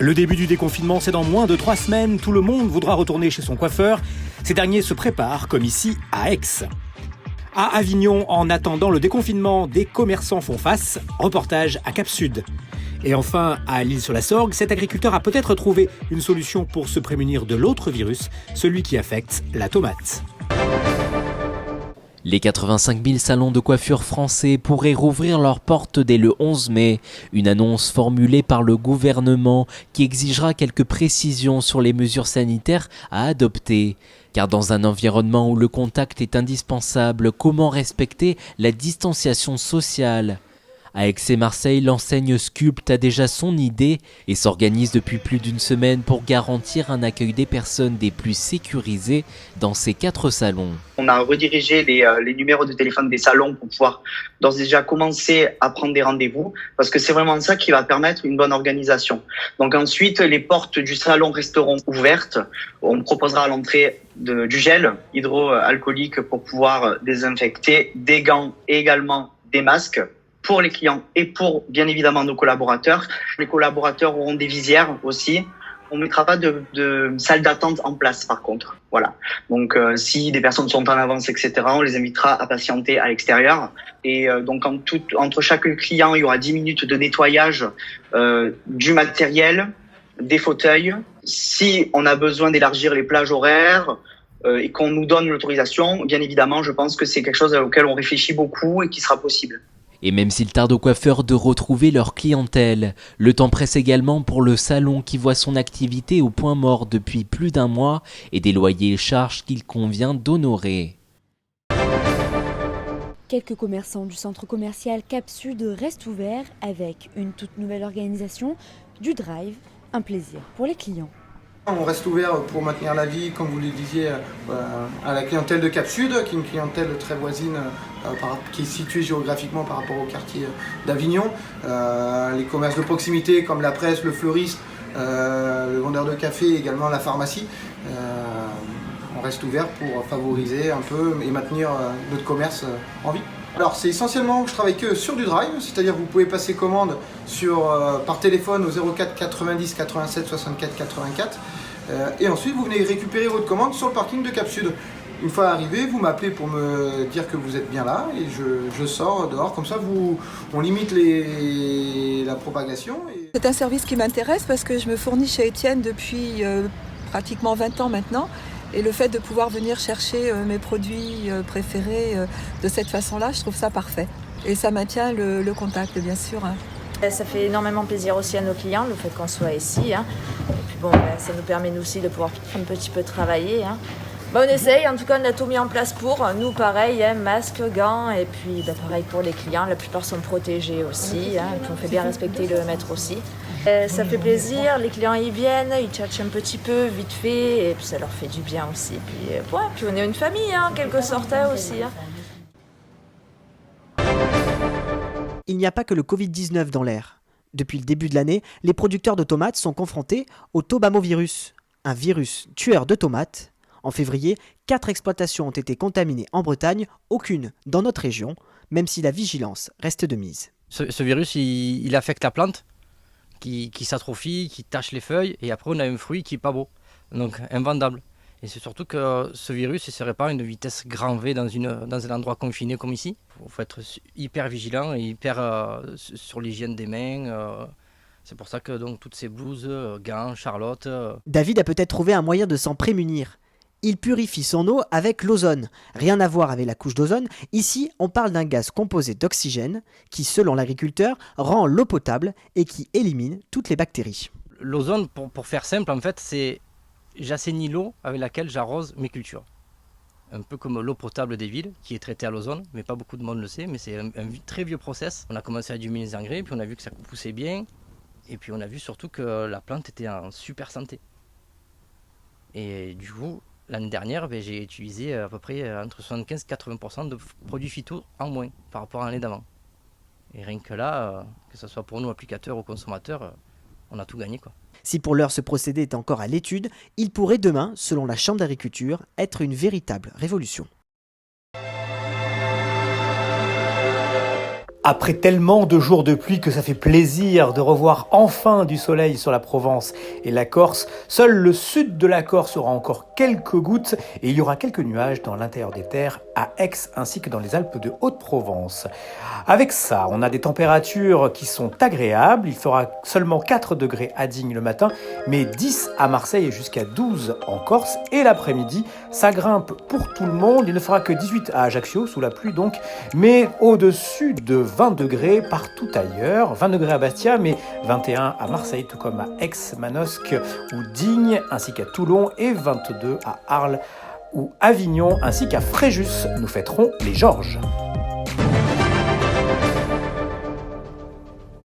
Le début du déconfinement, c'est dans moins de 3 semaines. Tout le monde voudra retourner chez son coiffeur. Ces derniers se préparent, comme ici à Aix. À Avignon, en attendant le déconfinement, des commerçants font face. Reportage à Cap-Sud. Et enfin, à l'Isle-sur-la-Sorgue, cet agriculteur a peut-être trouvé une solution pour se prémunir de l'autre virus, celui qui affecte la tomate. Les 85 000 salons de coiffure français pourraient rouvrir leurs portes dès le 11 mai. Une annonce formulée par le gouvernement qui exigera quelques précisions sur les mesures sanitaires à adopter. Car dans un environnement où le contact est indispensable, comment respecter la distanciation sociale ? À Aix et Marseille, l'enseigne Sculpt a déjà son idée et s'organise depuis plus d'une semaine pour garantir un accueil des personnes des plus sécurisées dans ces 4 salons. On a redirigé les numéros de téléphone des salons pour pouvoir d'ores et déjà commencer à prendre des rendez-vous parce que c'est vraiment ça qui va permettre une bonne organisation. Donc ensuite, les portes du salon resteront ouvertes. On proposera à l'entrée du gel hydroalcoolique pour pouvoir désinfecter, des gants et également des masques pour les clients et pour, bien évidemment, nos collaborateurs. Les collaborateurs auront des visières aussi. On ne mettra pas de salle d'attente en place, par contre. Voilà. Donc, si des personnes sont en avance, etc., on les invitera à patienter à l'extérieur. Et donc, entre chaque client, il y aura 10 minutes de nettoyage du matériel, des fauteuils. Si on a besoin d'élargir les plages horaires et qu'on nous donne l'autorisation, bien évidemment, je pense que c'est quelque chose auquel on réfléchit beaucoup et qui sera possible. Et même s'il tarde aux coiffeurs de retrouver leur clientèle, le temps presse également pour le salon qui voit son activité au point mort depuis plus d'1 mois et des loyers et charges qu'il convient d'honorer. Quelques commerçants du centre commercial Cap-Sud restent ouverts avec une toute nouvelle organisation du drive, un plaisir pour les clients. On reste ouvert pour maintenir la vie, comme vous le disiez, à la clientèle de Cap-Sud, qui est une clientèle très voisine, qui est située géographiquement par rapport au quartier d'Avignon. Les commerces de proximité comme la presse, le fleuriste, le vendeur de café, également la pharmacie. On reste ouvert pour favoriser un peu et maintenir notre commerce en vie. Alors c'est essentiellement que je travaille que sur du drive, c'est-à-dire que vous pouvez passer commande par téléphone au 04 90 87 64 84 et ensuite vous venez récupérer votre commande sur le parking de Cap-Sud. Une fois arrivé, vous m'appelez pour me dire que vous êtes bien là et je sors dehors, comme ça on limite la propagation. C'est un service qui m'intéresse parce que je me fournis chez Étienne depuis pratiquement 20 ans maintenant. Et le fait de pouvoir venir chercher mes produits préférés de cette façon-là, je trouve ça parfait. Et ça maintient le contact, bien sûr. Ça fait énormément plaisir aussi à nos clients, le fait qu'on soit ici. Et puis bon, ça nous permet nous aussi de pouvoir un petit peu travailler. On essaye, en tout cas on a tout mis en place pour. Nous pareil, masques, gants, et puis pareil pour les clients. La plupart sont protégés aussi, et puis on fait bien respecter le maître aussi. Ça fait plaisir, les clients ils viennent, ils tchatchent un petit peu, vite fait, et puis ça leur fait du bien aussi. Puis on est une famille, en quelque sorte aussi. Il n'y a pas que le Covid-19 dans l'air. Depuis le début de l'année, les producteurs de tomates sont confrontés au tobamovirus, un virus tueur de tomates. En février, 4 exploitations ont été contaminées en Bretagne, aucune dans notre région, même si la vigilance reste de mise. Ce virus, il affecte la plante, qui s'atrophie, qui tache les feuilles, et après on a un fruit qui n'est pas beau, donc invendable. Et c'est surtout que ce virus il se répand à une vitesse grand V dans un endroit confiné comme ici. Il faut être hyper vigilant et hyper sur l'hygiène des mains. C'est pour ça que donc, toutes ces blouses, gants, charlotte... David a peut-être trouvé un moyen de s'en prémunir. Il purifie son eau avec l'ozone. Rien à voir avec la couche d'ozone. Ici, on parle d'un gaz composé d'oxygène qui, selon l'agriculteur, rend l'eau potable et qui élimine toutes les bactéries. L'ozone, pour faire simple, en fait, c'est j'assainis l'eau avec laquelle j'arrose mes cultures. Un peu comme l'eau potable des villes, qui est traitée à l'ozone, mais pas beaucoup de monde le sait, mais c'est un très vieux process. On a commencé à diminuer les engrais, puis on a vu que ça poussait bien, et puis on a vu surtout que la plante était en super santé. Et du coup, l'année dernière, j'ai utilisé à peu près entre 75 et 80% de produits phyto en moins par rapport à l'année d'avant. Et rien que là, que ce soit pour nous applicateurs ou consommateurs, on a tout gagné, quoi. Si pour l'heure ce procédé est encore à l'étude, il pourrait demain, selon la Chambre d'agriculture, être une véritable révolution. Après tellement de jours de pluie que ça fait plaisir de revoir enfin du soleil sur la Provence et la Corse, seul le sud de la Corse aura encore quelques gouttes et il y aura quelques nuages dans l'intérieur des terres à Aix ainsi que dans les Alpes de Haute-Provence. Avec ça, on a des températures qui sont agréables, il fera seulement 4 degrés à Digne le matin, mais 10 à Marseille et jusqu'à 12 en Corse et l'après-midi, ça grimpe pour tout le monde, il ne fera que 18 à Ajaccio sous la pluie donc, mais au-dessus de 20 degrés partout ailleurs, 20 degrés à Bastia, mais 21 à Marseille, tout comme à Aix, Manosque ou Digne, ainsi qu'à Toulon, et 22 à Arles ou Avignon, ainsi qu'à Fréjus. Nous fêterons les Georges.